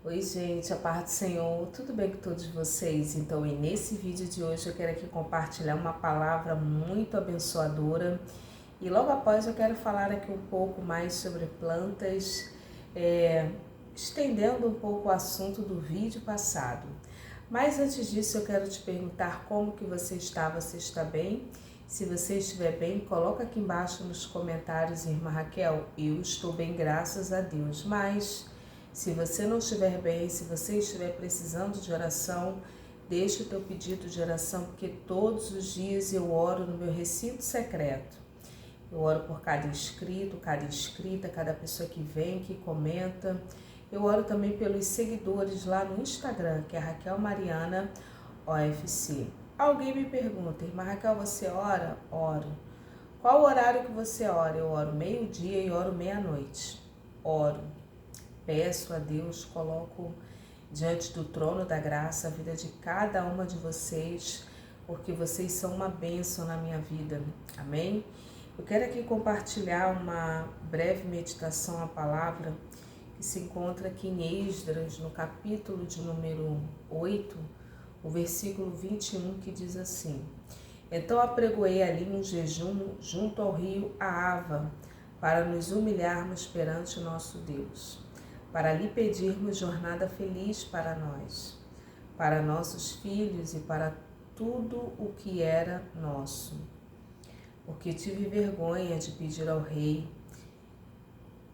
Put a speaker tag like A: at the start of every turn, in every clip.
A: Oi gente, a paz do Senhor, tudo bem com todos vocês? Então, e nesse vídeo de hoje eu quero aqui compartilhar uma palavra muito abençoadora e logo após eu quero falar aqui um pouco mais sobre plantas, estendendo um pouco o assunto do vídeo passado. Mas antes disso eu quero te perguntar como que você está bem? Se você estiver bem, coloca aqui embaixo nos comentários, irmã Raquel, eu estou bem, graças a Deus, mas se você não estiver bem, se você estiver precisando de oração, deixe o teu pedido de oração, porque todos os dias eu oro no meu recinto secreto. Eu oro por cada inscrito, cada inscrita, cada pessoa que vem, que comenta. Eu oro também pelos seguidores lá no Instagram, que é Raquel Mariana OFC. Alguém me pergunta, irmã Raquel, você ora? Oro. Qual o horário que você ora? Eu oro meio-dia e oro meia-noite. Oro. Peço a Deus, coloco diante do trono da graça a vida de cada uma de vocês, porque vocês são uma bênção na minha vida. Amém? Eu quero aqui compartilhar uma breve meditação à palavra que se encontra aqui em Esdras, no capítulo de número 8, o versículo 21, que diz assim: Então apregoei ali um jejum junto ao rio Ahava, para nos humilharmos perante o nosso Deus, para lhe pedirmos jornada feliz para nós, para nossos filhos e para tudo o que era nosso. Porque tive vergonha de pedir ao rei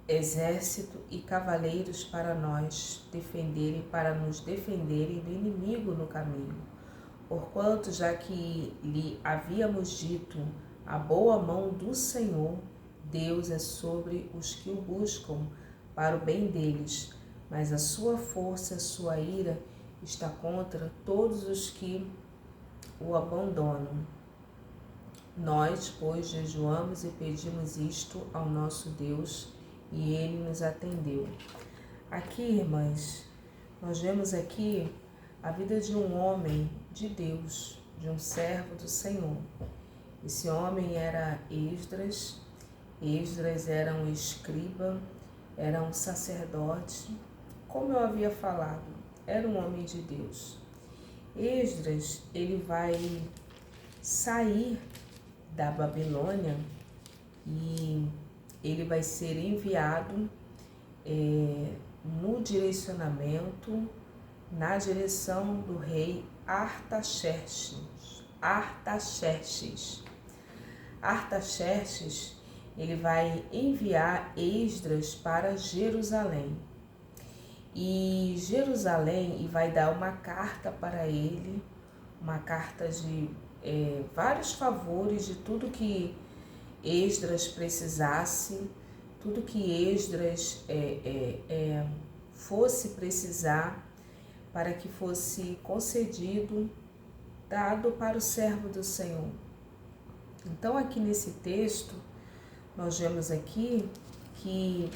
A: exército e cavaleiros para nos defenderem do inimigo no caminho. Porquanto, já que lhe havíamos dito, a boa mão do Senhor, Deus é sobre os que o buscam, para o bem deles, mas a sua força, a sua ira está contra todos os que o abandonam. Nós, pois, jejuamos e pedimos isto ao nosso Deus, e ele nos atendeu. Aqui, irmãs, nós vemos aqui a vida de um homem de Deus, de um servo do Senhor. Esse homem era Esdras. Esdras era um escriba, era um sacerdote, como eu havia falado, era um homem de Deus. Esdras, ele vai sair da Babilônia e ele vai ser enviado no direcionamento, na direção do rei Artaxerxes. Artaxerxes, ele vai enviar Esdras para Jerusalém. E Jerusalém, e vai dar uma carta para ele, uma carta de vários favores, de tudo que Esdras precisasse, tudo que Esdras fosse precisar para que fosse concedido, dado para o servo do Senhor. Então, aqui nesse texto, nós vemos aqui que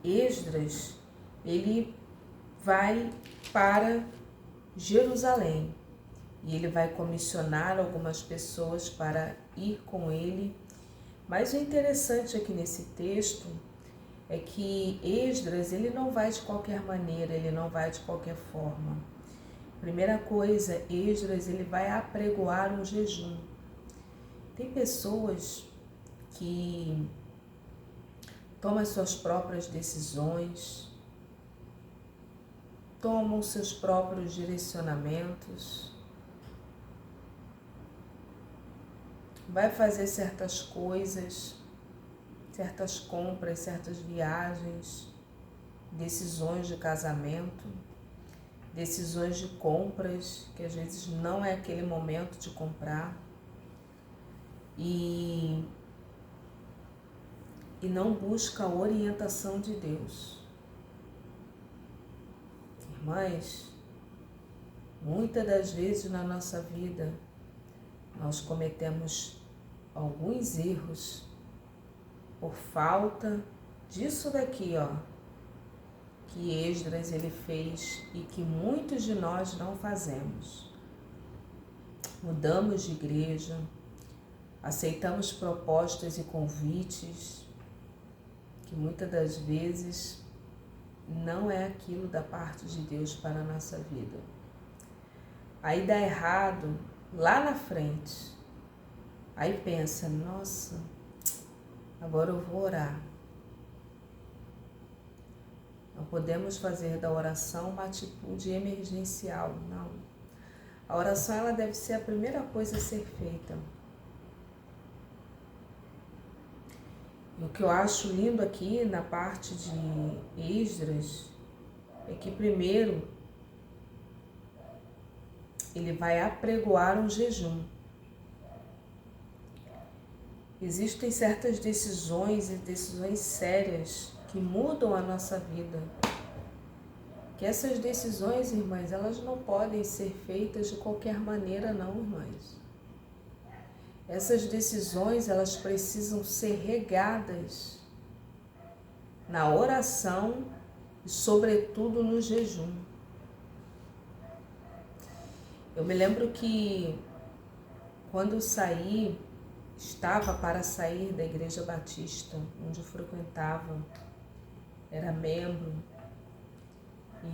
A: Esdras, ele vai para Jerusalém e ele vai comissionar algumas pessoas para ir com ele. Mas o interessante aqui nesse texto é que Esdras, ele não vai de qualquer maneira, ele não vai de qualquer forma. Primeira coisa, Esdras, ele vai apregoar um jejum. Tem pessoas que tomam as suas próprias decisões, tomam seus próprios direcionamentos, vai fazer certas coisas, certas compras, certas viagens, decisões de casamento, decisões de compras, que às vezes não é aquele momento de comprar, e não busca a orientação de Deus. Irmãs, muitas das vezes na nossa vida nós cometemos alguns erros por falta disso daqui, que Esdras ele fez e que muitos de nós não fazemos. Mudamos de igreja, aceitamos propostas e convites que muitas das vezes não é aquilo da parte de Deus para a nossa vida. Aí dá errado lá na frente. Aí pensa, nossa, agora eu vou orar. Não podemos fazer da oração uma atitude emergencial, não. A oração ela deve ser a primeira coisa a ser feita. E o que eu acho lindo aqui na parte de Esdras é que primeiro ele vai apregoar um jejum. Existem certas decisões e decisões sérias que mudam a nossa vida. Que essas decisões, irmãs, elas não podem ser feitas de qualquer maneira, não, irmãs. Essas decisões, elas precisam ser regadas na oração e, sobretudo, no jejum. Eu me lembro que quando eu estava para sair da Igreja Batista, onde eu frequentava, era membro,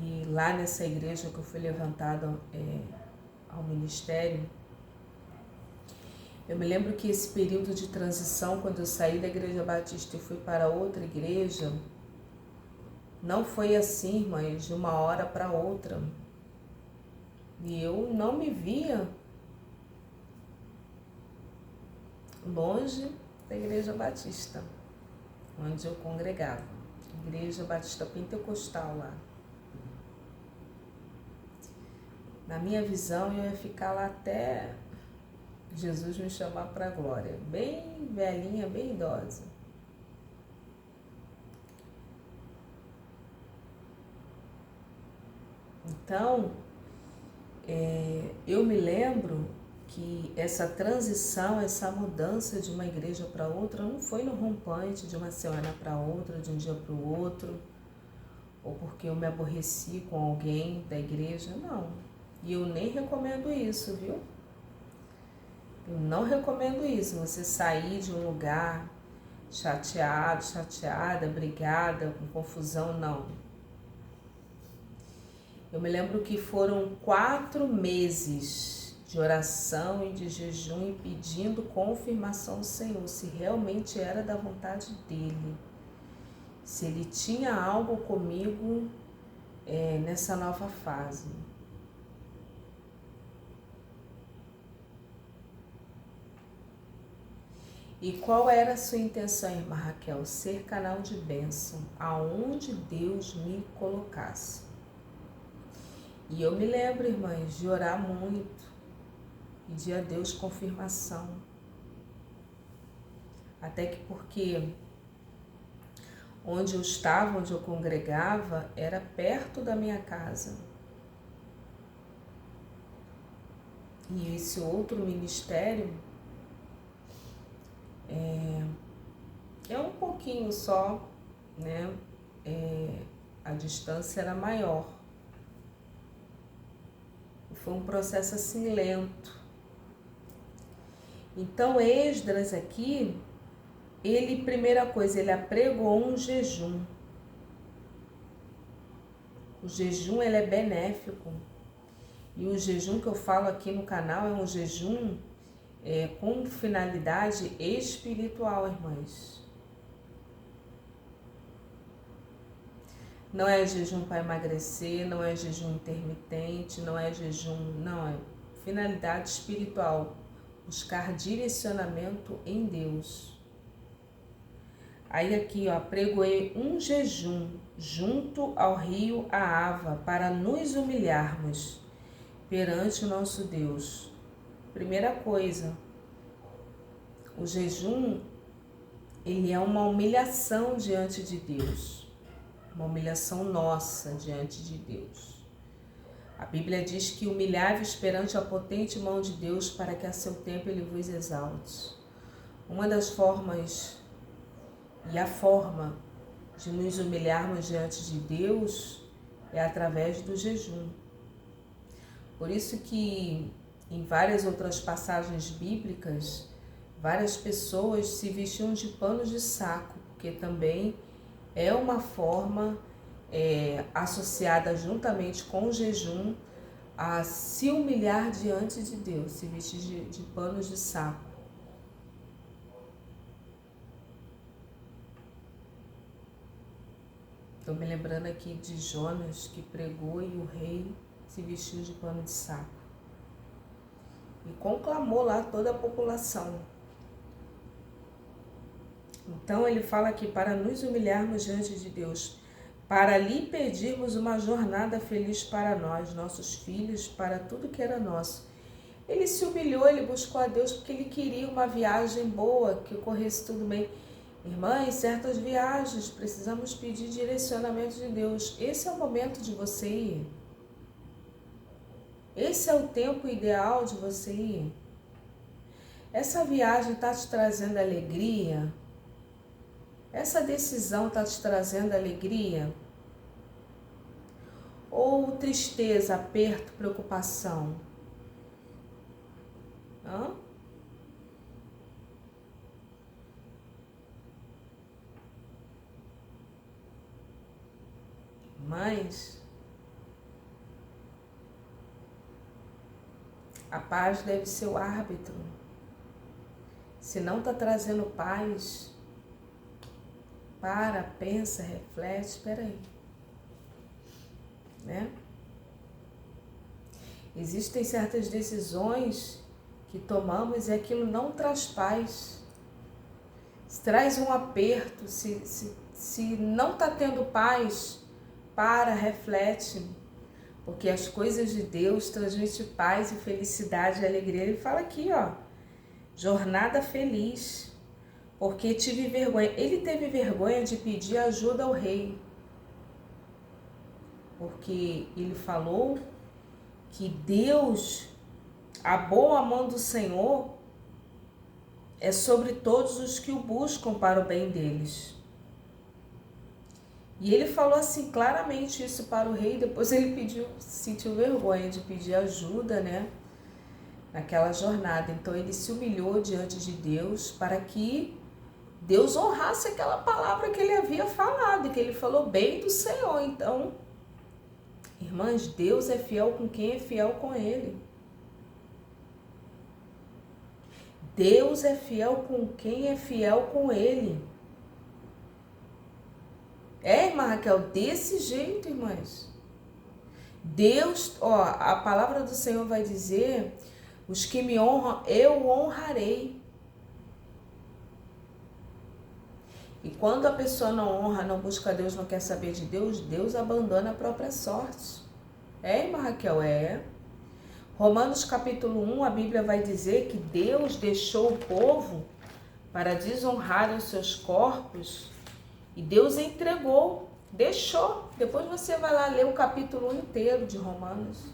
A: e lá nessa igreja que eu fui levantada ao ministério, eu me lembro que esse período de transição, quando eu saí da Igreja Batista e fui para outra igreja, não foi assim, irmãs, de uma hora para outra. E eu não me via longe da Igreja Batista, onde eu congregava. Igreja Batista Pentecostal lá. Na minha visão, eu ia ficar lá até Jesus me chamar para a glória. Bem velhinha, bem idosa. Então, eu me lembro que essa transição, essa mudança de uma igreja para outra não foi no rompante de uma semana para outra, de um dia para o outro, ou porque eu me aborreci com alguém da igreja, não. E eu nem recomendo isso, viu? Eu não recomendo isso, você sair de um lugar chateado, chateada, brigada, com confusão, não. Eu me lembro que foram 4 meses de oração e de jejum e pedindo confirmação do Senhor, se realmente era da vontade dEle, se Ele tinha algo comigo nessa nova fase. E qual era a sua intenção, irmã Raquel? Ser canal de bênção, aonde Deus me colocasse. E eu me lembro, irmãs, de orar muito, pedir a Deus confirmação. Até que porque onde eu estava, onde eu congregava, era perto da minha casa. E esse outro ministério é um pouquinho só, né? A distância era maior. Foi um processo assim lento. Então Esdras aqui, primeira coisa, ele apregou um jejum. O jejum, ele é benéfico. E o jejum que eu falo aqui no canal é um jejum com finalidade espiritual, irmãs. Não é jejum para emagrecer, não é jejum intermitente, não é finalidade espiritual. Buscar direcionamento em Deus. Aí aqui, pregoei um jejum junto ao rio Ahava para nos humilharmos perante o nosso Deus. Primeira coisa, o jejum, ele é uma humilhação diante de Deus. Uma humilhação nossa diante de Deus. A Bíblia diz que humilhai-vos perante a potente mão de Deus para que a seu tempo Ele vos exalte. Uma das formas e a forma de nos humilharmos diante de Deus é através do jejum. Por isso que em várias outras passagens bíblicas, várias pessoas se vestiam de panos de saco, porque também é uma forma associada juntamente com o jejum a se humilhar diante de Deus, se vestir de panos de saco. Estou me lembrando aqui de Jonas, que pregou e o rei se vestiu de pano de saco e conclamou lá toda a população. Então ele fala aqui, para nos humilharmos diante de Deus, para lhe pedirmos uma jornada feliz para nós, nossos filhos, para tudo que era nosso. Ele se humilhou, ele buscou a Deus porque ele queria uma viagem boa, que corresse tudo bem. Irmãs, certas viagens precisamos pedir direcionamento de Deus. Esse é o momento de você ir. Esse é o tempo ideal de você ir. Essa viagem está te trazendo alegria? Essa decisão está te trazendo alegria? Ou tristeza, aperto, preocupação? Hã? Mas a paz deve ser o árbitro. Se não está trazendo paz, para, pensa, reflete, espera aí, né? Existem certas decisões que tomamos e aquilo não traz paz. Se traz um aperto, se não está tendo paz, para, reflete, porque as coisas de Deus transmitem paz e felicidade e alegria. Ele fala aqui, ó, jornada feliz, porque tive vergonha. Ele teve vergonha de pedir ajuda ao rei, porque ele falou que Deus, a boa mão do Senhor, é sobre todos os que o buscam para o bem deles. E ele falou assim claramente isso para o rei. Depois ele sentiu vergonha de pedir ajuda, né, naquela jornada. Então ele se humilhou diante de Deus para que Deus honrasse aquela palavra que ele havia falado, e que ele falou bem do Senhor. Então, irmãs, Deus é fiel com quem é fiel com ele. Deus é fiel com quem é fiel com ele. Irmã Raquel, desse jeito, irmãs. Deus, ó, a palavra do Senhor vai dizer, os que me honram, eu honrarei. E quando a pessoa não honra, não busca Deus, não quer saber de Deus, Deus abandona a própria sorte. Irmã Raquel, Romanos capítulo 1, a Bíblia vai dizer que Deus deixou o povo para desonrar os seus corpos, e Deus entregou, deixou. Depois você vai lá ler o capítulo inteiro de Romanos.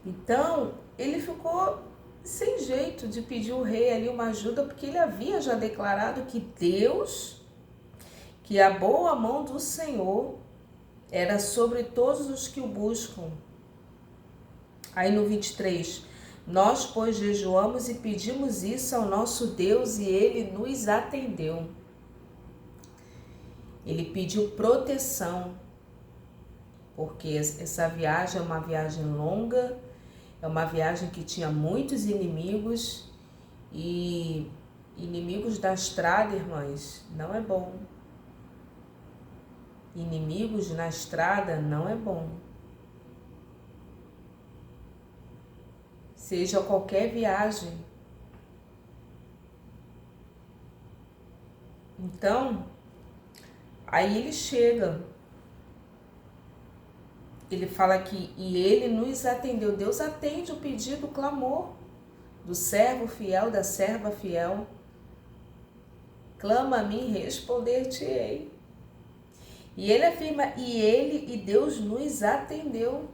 A: Então, ele ficou sem jeito de pedir ao rei ali uma ajuda, porque ele havia já declarado que Deus, que a boa mão do Senhor era sobre todos os que o buscam. Aí no 23, nós, pois, jejuamos e pedimos isso ao nosso Deus e ele nos atendeu. Ele pediu proteção, porque essa viagem é uma viagem longa, é uma viagem que tinha muitos inimigos, e inimigos da estrada, irmãs, não é bom. Inimigos na estrada não é bom. Seja qualquer viagem. Então, aí ele chega. Ele fala aqui, e ele nos atendeu. Deus atende o pedido, o clamor do servo fiel, da serva fiel. Clama a mim, responder-te-ei. E ele afirma, e Deus nos atendeu.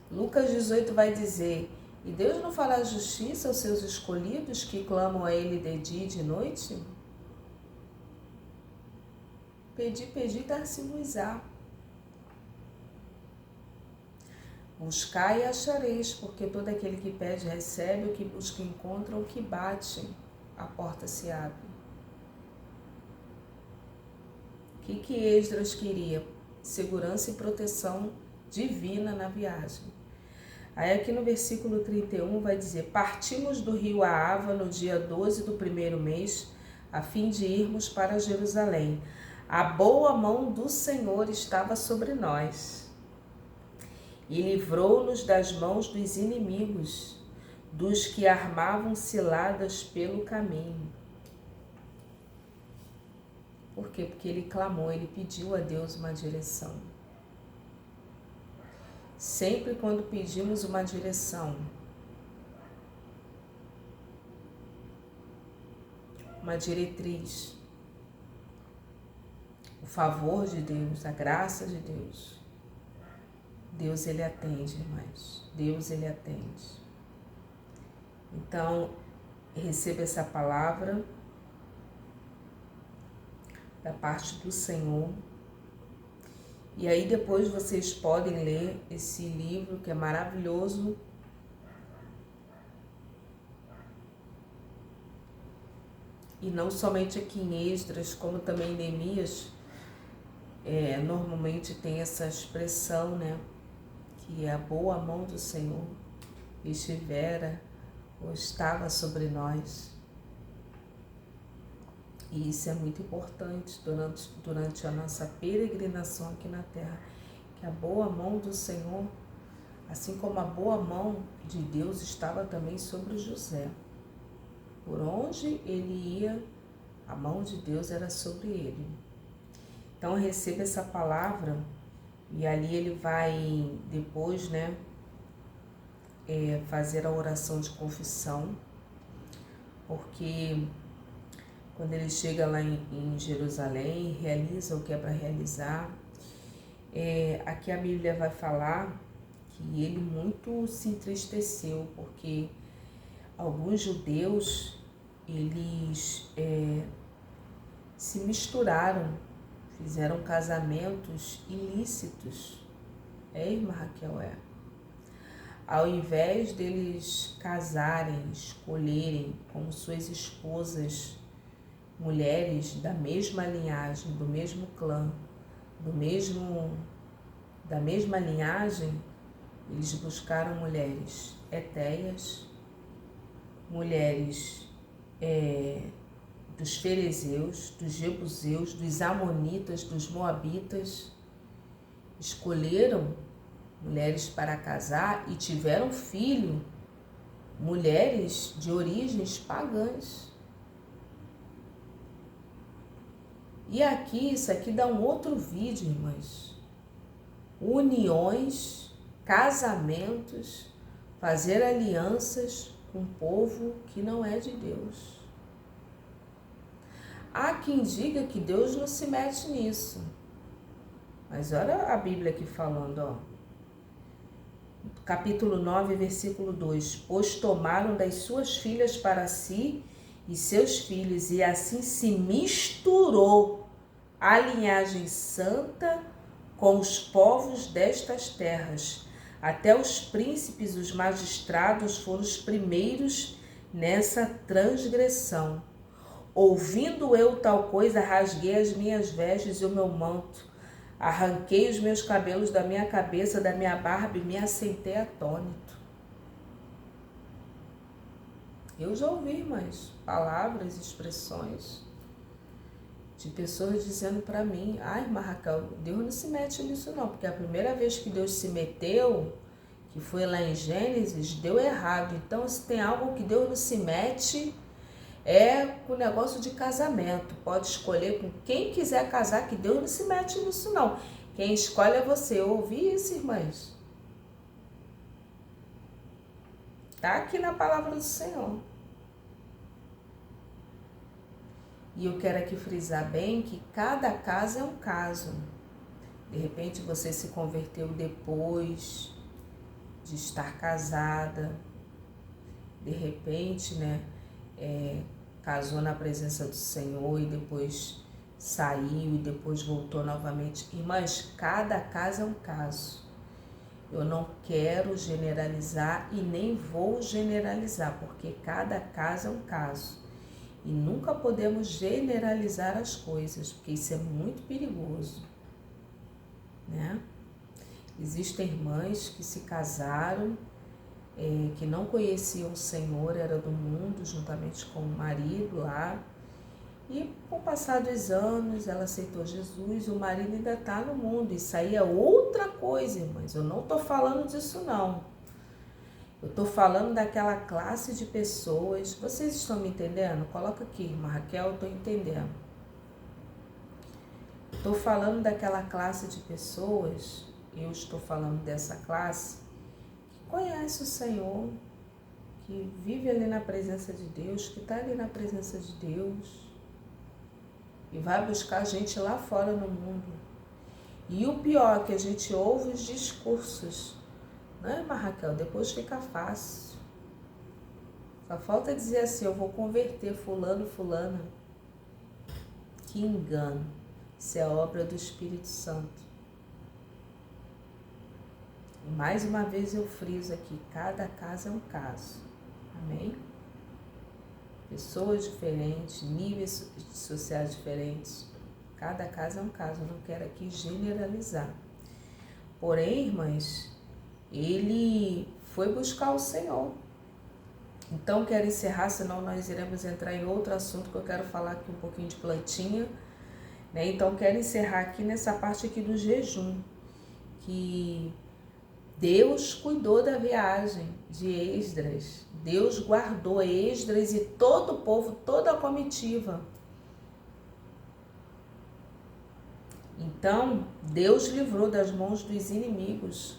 A: Lucas 18 vai dizer, e Deus não fará justiça aos seus escolhidos que clamam a ele de dia e de noite? Pedi, dar-se-vos-á. Buscai e achareis, porque todo aquele que pede recebe, o que busca encontra, o que bate, a porta se abre. que Esdras queria? Segurança e proteção divina na viagem. Aí aqui no versículo 31 vai dizer: partimos do rio Ahava no dia 12 do primeiro mês, a fim de irmos para Jerusalém. A boa mão do Senhor estava sobre nós e livrou-nos das mãos dos inimigos, dos que armavam ciladas pelo caminho. Por quê? Porque ele clamou, ele pediu a Deus uma direção. Sempre quando pedimos uma direção, uma diretriz, o favor de Deus, a graça de Deus, Deus ele atende, irmãos. Deus ele atende. Então, receba essa palavra da parte do Senhor. E aí depois vocês podem ler esse livro que é maravilhoso. E não somente aqui em Esdras, como também em Neemias, normalmente tem essa expressão, né? Que a boa mão do Senhor estivera ou estava sobre nós. E isso é muito importante durante a nossa peregrinação aqui na terra, que a boa mão do Senhor, assim como a boa mão de Deus estava também sobre José. Por onde ele ia, a mão de Deus era sobre ele. Então receba essa palavra e ali ele vai depois, né, fazer a oração de confissão, porque quando ele chega lá em Jerusalém, realiza o que é para realizar. Aqui a Bíblia vai falar que ele muito se entristeceu, porque alguns judeus, eles se misturaram, fizeram casamentos ilícitos. Irmã Raquel, Ao invés deles casarem, escolherem como suas esposas mulheres da mesma linhagem, do mesmo clã, da mesma linhagem, eles buscaram mulheres hetéias, mulheres dos ferezeus, dos jebuseus, dos amonitas, dos moabitas. Escolheram mulheres para casar e tiveram filho, mulheres de origens pagãs. E aqui, isso aqui dá um outro vídeo, irmãs. Uniões, casamentos, fazer alianças com um povo que não é de Deus. Há quem diga que Deus não se mete nisso. Mas olha a Bíblia aqui falando, capítulo 9, versículo 2. Pois tomaram das suas filhas para si e seus filhos, e assim se misturou a linhagem santa com os povos destas terras. Até os príncipes, os magistrados foram os primeiros nessa transgressão. Ouvindo eu tal coisa, rasguei as minhas vestes e o meu manto, arranquei os meus cabelos da minha cabeça, da minha barba, e me assentei atônito. Eu já ouvi, irmãs, palavras, expressões de pessoas dizendo para mim: irmã Raquel, Deus não se mete nisso não, porque a primeira vez que Deus se meteu, que foi lá em Gênesis, deu errado. Então, se tem algo que Deus não se mete, é com o negócio de casamento. Pode escolher com quem quiser casar, que Deus não se mete nisso não. Quem escolhe é você. Eu ouvi isso, irmãs. Está aqui na palavra do Senhor. E eu quero aqui frisar bem que cada caso é um caso. De repente você se converteu depois de estar casada. De repente, né, casou na presença do Senhor e depois saiu e depois voltou novamente. Irmãs, cada caso é um caso. Eu não quero generalizar e nem vou generalizar, porque cada caso é um caso. E nunca podemos generalizar as coisas, porque isso é muito perigoso, né? Existem irmãs que se casaram, que não conheciam o Senhor, era do mundo, juntamente com o marido lá. E com o passar dos anos, ela aceitou Jesus, o marido ainda está no mundo. Isso aí é outra coisa, irmãs. Eu não estou falando disso, não. Eu estou falando daquela classe de pessoas. Vocês estão me entendendo? Coloca aqui, irmã Raquel, eu estou entendendo. Estou falando daquela classe de pessoas, eu estou falando dessa classe, que conhece o Senhor, que vive ali na presença de Deus, que está ali na presença de Deus, e vai buscar gente lá fora no mundo. E o pior é que a gente ouve os discursos, não é, irmã Raquel? Depois fica fácil. Só falta dizer assim, eu vou converter fulano, fulana. Que engano. Isso é obra do Espírito Santo. E mais uma vez eu friso aqui, cada caso é um caso. Amém? Pessoas diferentes, níveis sociais diferentes. Cada caso é um caso, eu não quero aqui generalizar. Porém, irmãs, ele foi buscar o Senhor. Então, quero encerrar, senão nós iremos entrar em outro assunto que eu quero falar aqui um pouquinho de plantinha. Né? Então, quero encerrar aqui nessa parte aqui do jejum, que Deus cuidou da viagem de Esdras. Deus guardou Esdras e todo o povo, toda a comitiva. Então, Deus livrou das mãos dos inimigos.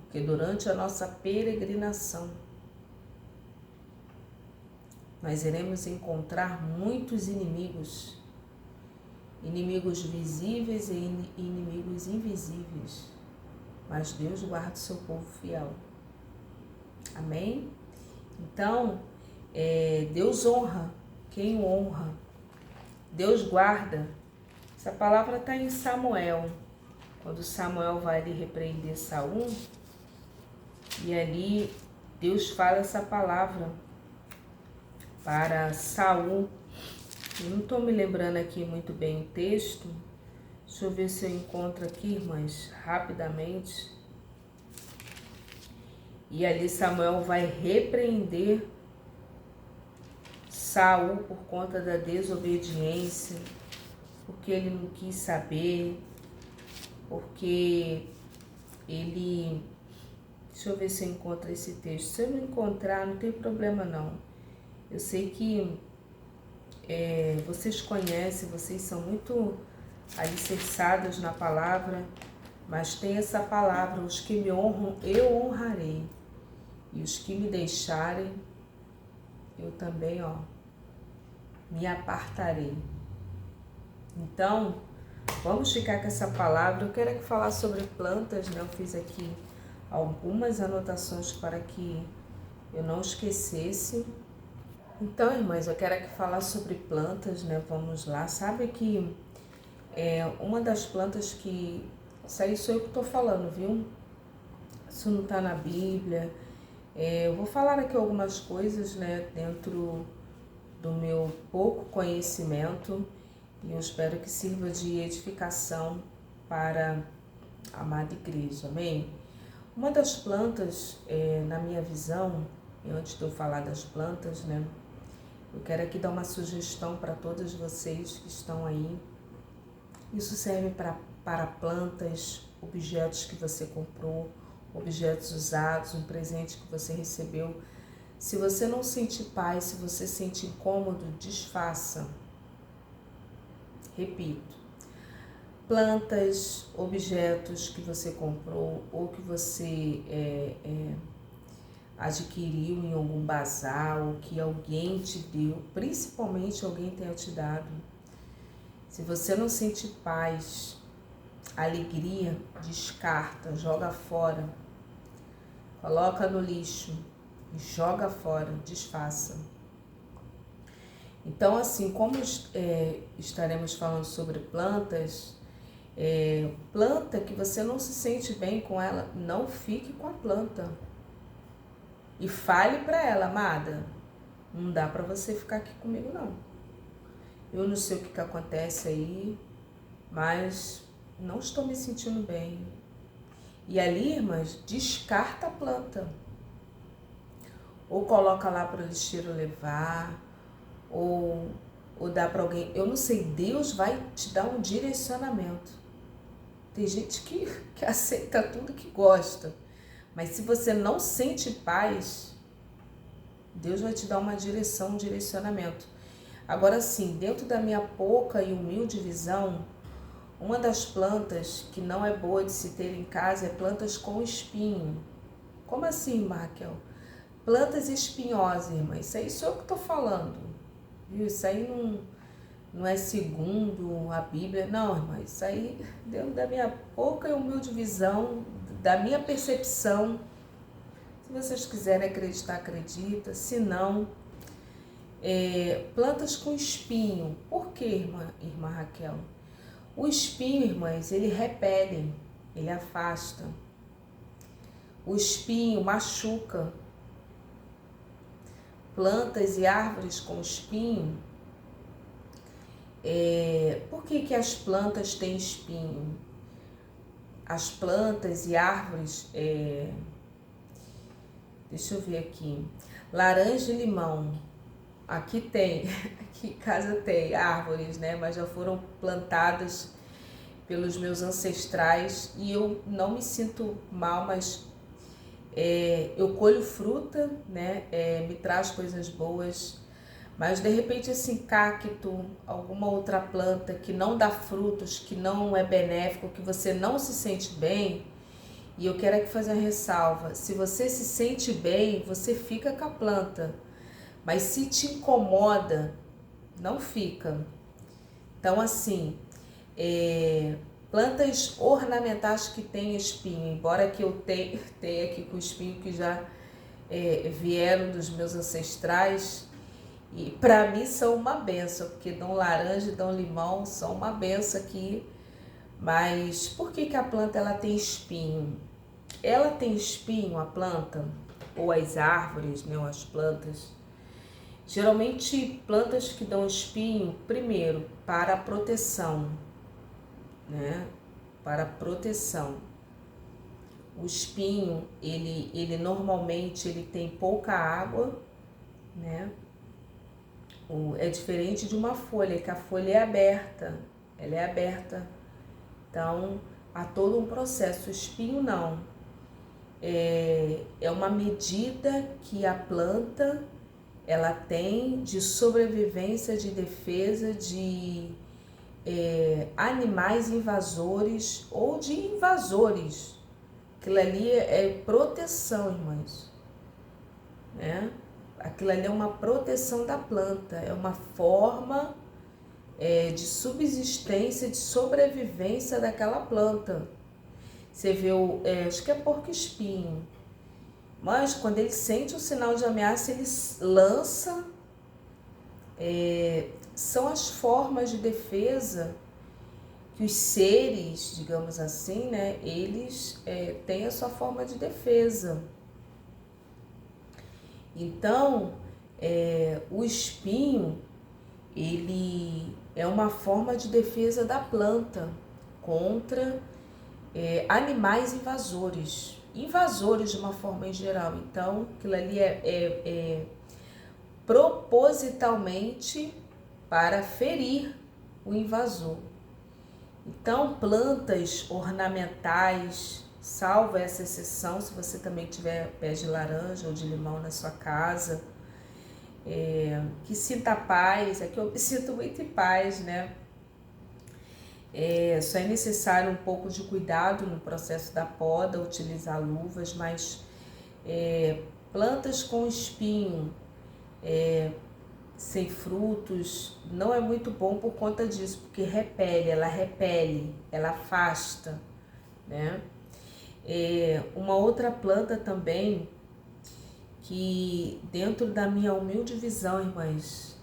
A: Porque durante a nossa peregrinação, nós iremos encontrar muitos inimigos. Inimigos visíveis e inimigos invisíveis. Mas Deus guarda o seu povo fiel. Amém? Então, Deus honra quem o honra. Deus guarda. Essa palavra está em Samuel. Quando Samuel vai ali repreender Saul, e ali Deus fala essa palavra para Saul. Eu não estou me lembrando aqui muito bem o texto. Deixa eu ver se eu encontro aqui, irmãs, rapidamente. E ali Samuel vai repreender Saul por conta da desobediência, porque ele não quis saber, porque ele... Deixa eu ver se eu encontro esse texto. Se eu não encontrar, não tem problema não. Eu sei que vocês conhecem, vocês são muito alicerçados na palavra, mas tem essa palavra, os que me honram, eu honrarei. E os que me deixarem, eu também, me apartarei. Então, vamos ficar com essa palavra. Eu quero falar sobre plantas, né? Eu fiz aqui algumas anotações para que eu não esquecesse. Então, irmãs, eu quero aqui falar sobre plantas, né? Vamos lá. Sabe que uma das plantas que... Isso aí sou eu que estou falando, viu? Isso não está na Bíblia. Eu vou falar aqui algumas coisas, né? Dentro do meu pouco conhecimento. E eu espero que sirva de edificação para a amada igreja. Amém? Uma das plantas, na minha visão, e antes de eu falar das plantas, né? Eu quero aqui dar uma sugestão para todas vocês que estão aí. Isso serve para plantas, objetos que você comprou, objetos usados, um presente que você recebeu. Se você não sente paz, se você sente incômodo, desfaça. Repito, plantas, objetos que você comprou ou que você adquiriu em algum bazar ou que alguém te deu, principalmente alguém tenha te dado. Se você não sente paz, alegria, descarta, joga fora, coloca no lixo e joga fora, desfaça. Então, assim, como estaremos falando sobre plantas, planta que você não se sente bem com ela, não fique com a planta. E fale para ela, amada, Não dá para você ficar aqui comigo, não. Eu não sei o que acontece aí, mas não estou me sentindo bem. E ali, irmãs, descarta a planta. Ou coloca lá para o lixeiro levar, ou dá para alguém. Eu não sei, Deus vai te dar um direcionamento. Tem gente que aceita tudo que gosta, mas se você não sente paz, Deus vai te dar uma direção, um direcionamento. Agora sim, dentro da minha pouca e humilde visão, uma das plantas que não é boa de se ter em casa é plantas com espinho. Como assim, Raquel? Plantas espinhosas, irmã. Isso aí sou eu que estou falando. Viu? Isso aí não é segundo a Bíblia. Não, irmã. Isso aí, dentro da minha pouca e humilde visão, da minha percepção. Se vocês quiserem acreditar, acredita. Se não, plantas com espinho. Por quê, irmã Raquel? O espinho, irmãs, ele repele, ele afasta. O espinho machuca. Plantas e árvores com espinho. Por que as plantas têm espinho? As plantas e árvores, deixa eu ver aqui, laranja e limão, aqui em casa tem árvores, né? Mas já foram plantadas pelos meus ancestrais e eu não me sinto mal, mas eu colho fruta, né? Me traz coisas boas, mas de repente assim, cacto, alguma outra planta que não dá frutos, que não é benéfico, que você não se sente bem. E eu quero aqui fazer uma ressalva: se você se sente bem, você fica com a planta, mas se te incomoda, não fica. Então assim, plantas ornamentais que têm espinho, embora que eu tenha aqui com espinho que já vieram dos meus ancestrais, e para mim são uma benção, porque dão laranja e dão limão, são uma benção aqui. Mas por que a planta ela tem espinho? Ela tem espinho, a planta, ou as árvores, né, ou as plantas. Geralmente plantas que dão espinho, primeiro, para a proteção, né? Para a proteção. O espinho, ele normalmente ele tem pouca água, né? É diferente de uma folha, que a folha é aberta, ela é aberta. Então, há todo um processo. O espinho não. É uma medida que a planta ela tem de sobrevivência, de defesa de animais invasores ou de invasores. Aquilo ali é proteção, irmãs, né? Aquilo ali é uma proteção da planta, é uma forma de subsistência, de sobrevivência daquela planta. Você vê, acho que é porco-espinho, mas quando ele sente um sinal de ameaça, ele lança. São as formas de defesa que os seres, digamos assim, né, eles têm a sua forma de defesa. Então, o espinho, ele é uma forma de defesa da planta contra animais invasores de uma forma em geral. Então, aquilo ali é propositalmente para ferir o invasor. Então, plantas ornamentais, salvo essa exceção, se você também tiver pés de laranja ou de limão na sua casa, que sinta paz. Aqui eu me sinto muito em paz, né? Só é necessário um pouco de cuidado no processo da poda, utilizar luvas, mas plantas com espinho, sem frutos, não é muito bom por conta disso, porque repele, ela afasta, né? Uma outra planta também, que dentro da minha humilde visão, irmãs,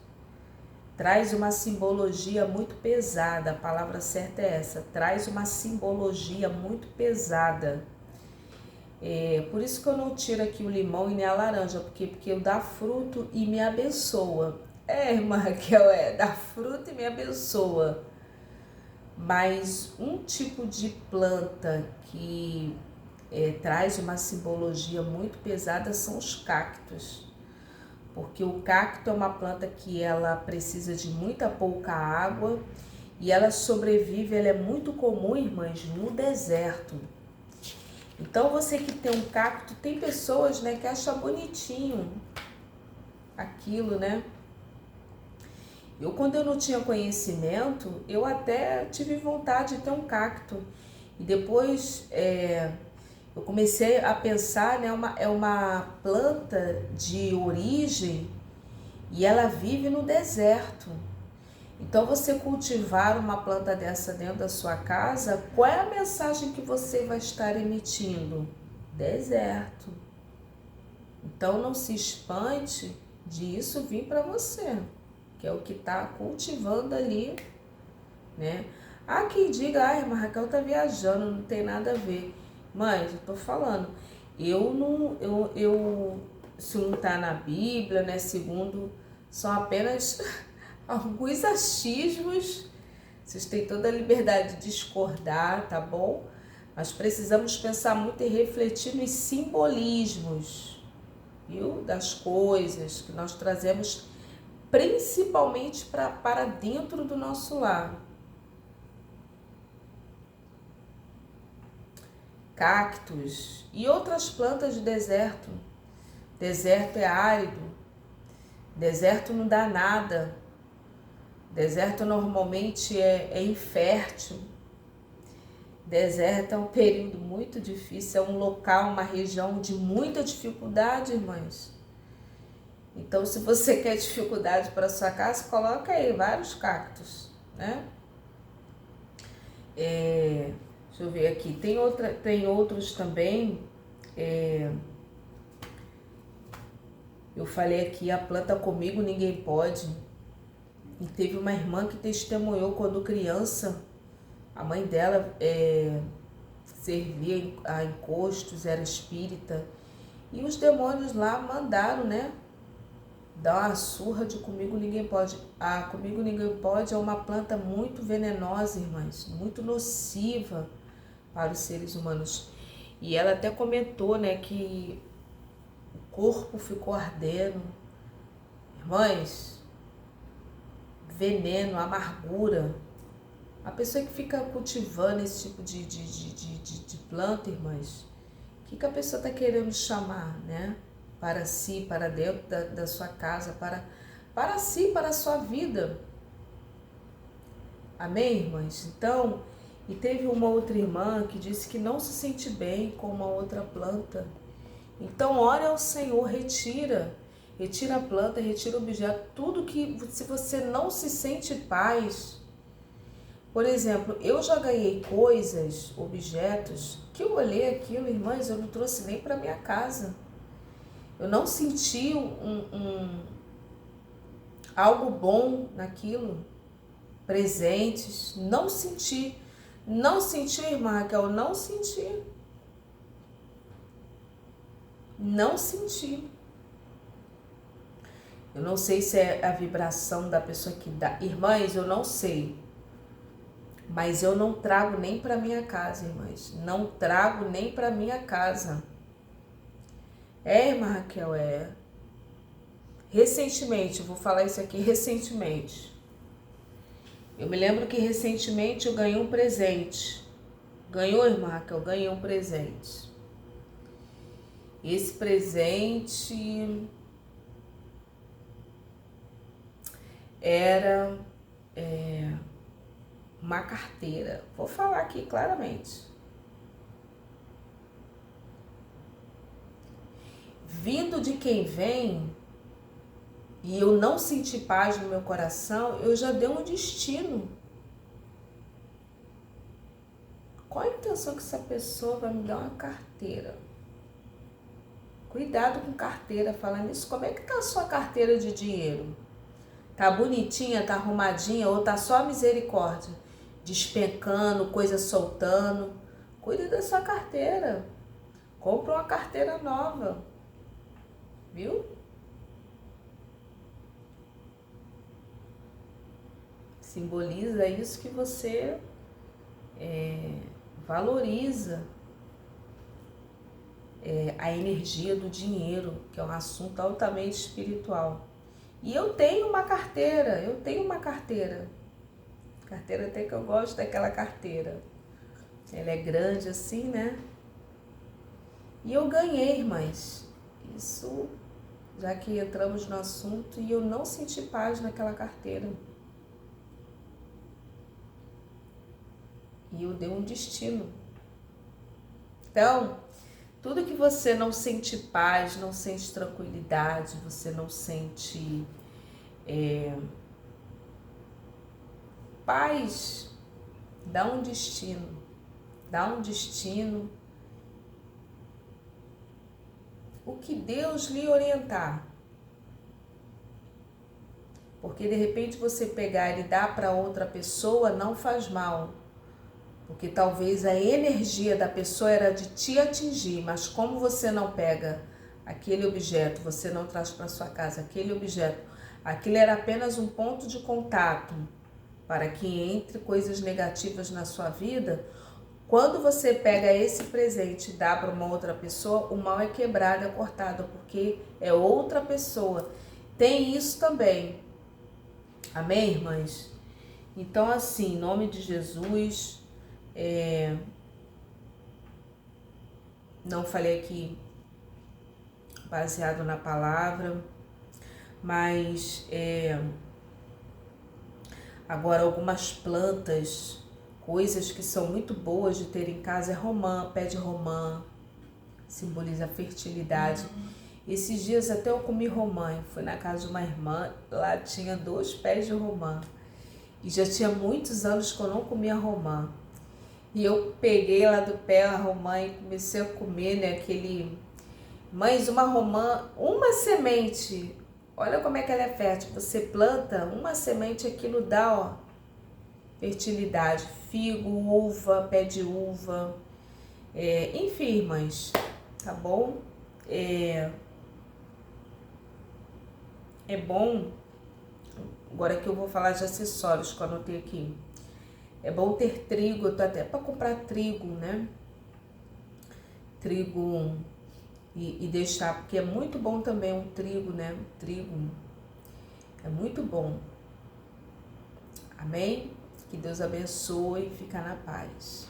A: traz uma simbologia muito pesada, a palavra certa é essa, traz uma simbologia muito pesada. Por isso que eu não tiro aqui o limão e nem a laranja, porque eu dá fruto e me abençoa. Irmã Raquel, dá fruto e me abençoa. Mas um tipo de planta que traz uma simbologia muito pesada são os cactos. Porque o cacto é uma planta que ela precisa de muita pouca água e ela sobrevive, ela é muito comum, irmãs, no deserto. Então você que tem um cacto, tem pessoas, né, que acham bonitinho aquilo, né? Quando eu não tinha conhecimento, eu até tive vontade de ter um cacto. E depois eu comecei a pensar, né, é uma planta de origem e ela vive no deserto. Então você cultivar uma planta dessa dentro da sua casa, qual é a mensagem que você vai estar emitindo? Deserto. Então não se espante disso vir para você, que é o que está cultivando ali, né? Há quem diga, irmã Raquel tá viajando, não tem nada a ver. Mas eu tô falando, isso não tá na Bíblia, né? Segundo, são apenas alguns achismos. Vocês têm toda a liberdade de discordar, tá bom? Mas precisamos pensar muito e refletir nos simbolismos, viu? Das coisas que nós trazemos principalmente para dentro do nosso lar. Cactos e outras plantas de deserto. Deserto é árido, deserto não dá nada, deserto normalmente é infértil. Deserto é um período muito difícil, é um local, uma região de muita dificuldade, irmãs. Então, se você quer dificuldade para sua casa, coloca aí vários cactos, né? Deixa eu ver aqui, tem outros também. Eu falei aqui, a planta comigo ninguém pode. E teve uma irmã que testemunhou quando criança, a mãe dela servia a encostos, era espírita. E os demônios lá mandaram, né? Dar uma surra de comigo ninguém pode. A comigo ninguém pode é uma planta muito venenosa, irmãs, muito nociva para os seres humanos. E ela até comentou, né, que o corpo ficou ardendo. Irmãs, veneno, amargura. A pessoa que fica cultivando esse tipo de planta, irmãs, o que a pessoa está querendo chamar, né? Para si, para dentro da sua casa, para si, para a sua vida. Amém, irmãs? Então, e teve uma outra irmã que disse que não se sente bem com uma outra planta. Então, ore ao Senhor, retira a planta, retira o objeto, tudo que, se você não se sente paz. Por exemplo, eu já ganhei coisas, objetos, que eu olhei aquilo, irmãs, eu não trouxe nem para minha casa. Eu não senti algo bom naquilo, presentes, não senti, irmã Raquel, não senti. Eu não sei se é a vibração da pessoa que dá. Irmãs, eu não sei. Mas eu não trago nem para minha casa, irmãs. Não trago nem para minha casa. Irmã Raquel, Recentemente, eu vou falar isso aqui recentemente. Eu me lembro que recentemente eu ganhei um presente. Ganhou, irmã Raquel? Ganhei um presente. Esse presente era uma carteira. Vou falar aqui claramente. Vindo de quem vem, e eu não senti paz no meu coração, eu já dei um destino. Qual a intenção que essa pessoa vai me dar uma carteira? Cuidado com carteira, falando isso. Como é que tá a sua carteira de dinheiro? Tá bonitinha, tá arrumadinha ou tá só misericórdia? Despencando, coisa soltando. Cuide da sua carteira. Compra uma carteira nova, viu? Simboliza isso que você valoriza a energia do dinheiro, que é um assunto altamente espiritual. E eu tenho uma carteira, carteira até que eu gosto daquela carteira. Ela é grande assim, né? E eu ganhei, irmãs, isso, já que entramos no assunto, e eu não senti paz naquela carteira. E eu dei um destino. Então, tudo que você não sente paz, não sente tranquilidade, você não sente paz, dá um destino. Dá um destino. O que Deus lhe orientar. Porque de repente você pegar e dar para outra pessoa não faz mal. Porque talvez a energia da pessoa era de te atingir, mas como você não pega aquele objeto, você não traz para sua casa aquele objeto, aquilo era apenas um ponto de contato para que entre coisas negativas na sua vida. Quando você pega esse presente e dá para uma outra pessoa, o mal é quebrado, é cortado, porque é outra pessoa. Tem isso também. Amém, irmãs? Então, assim, em nome de Jesus, não falei aqui baseado na palavra, mas agora algumas plantas, coisas que são muito boas de ter em casa é romã, pé de romã, simboliza fertilidade. Esses dias até eu comi romã, fui na casa de uma irmã, lá tinha 2 pés de romã. E já tinha muitos anos que eu não comia romã. E eu peguei lá do pé a romã e comecei a comer, né, Mães, uma romã, uma semente, olha como é que ela é fértil. Você planta uma semente, aquilo dá, fertilidade. Figo, uva, pé de uva, enfim, irmãs, tá bom? É bom, agora que eu vou falar de acessórios que eu anotei aqui. É bom ter trigo, eu tô até para comprar trigo, né? Trigo e deixar, porque é muito bom também um trigo, né? Trigo é muito bom. Amém? Que Deus abençoe e fica na paz.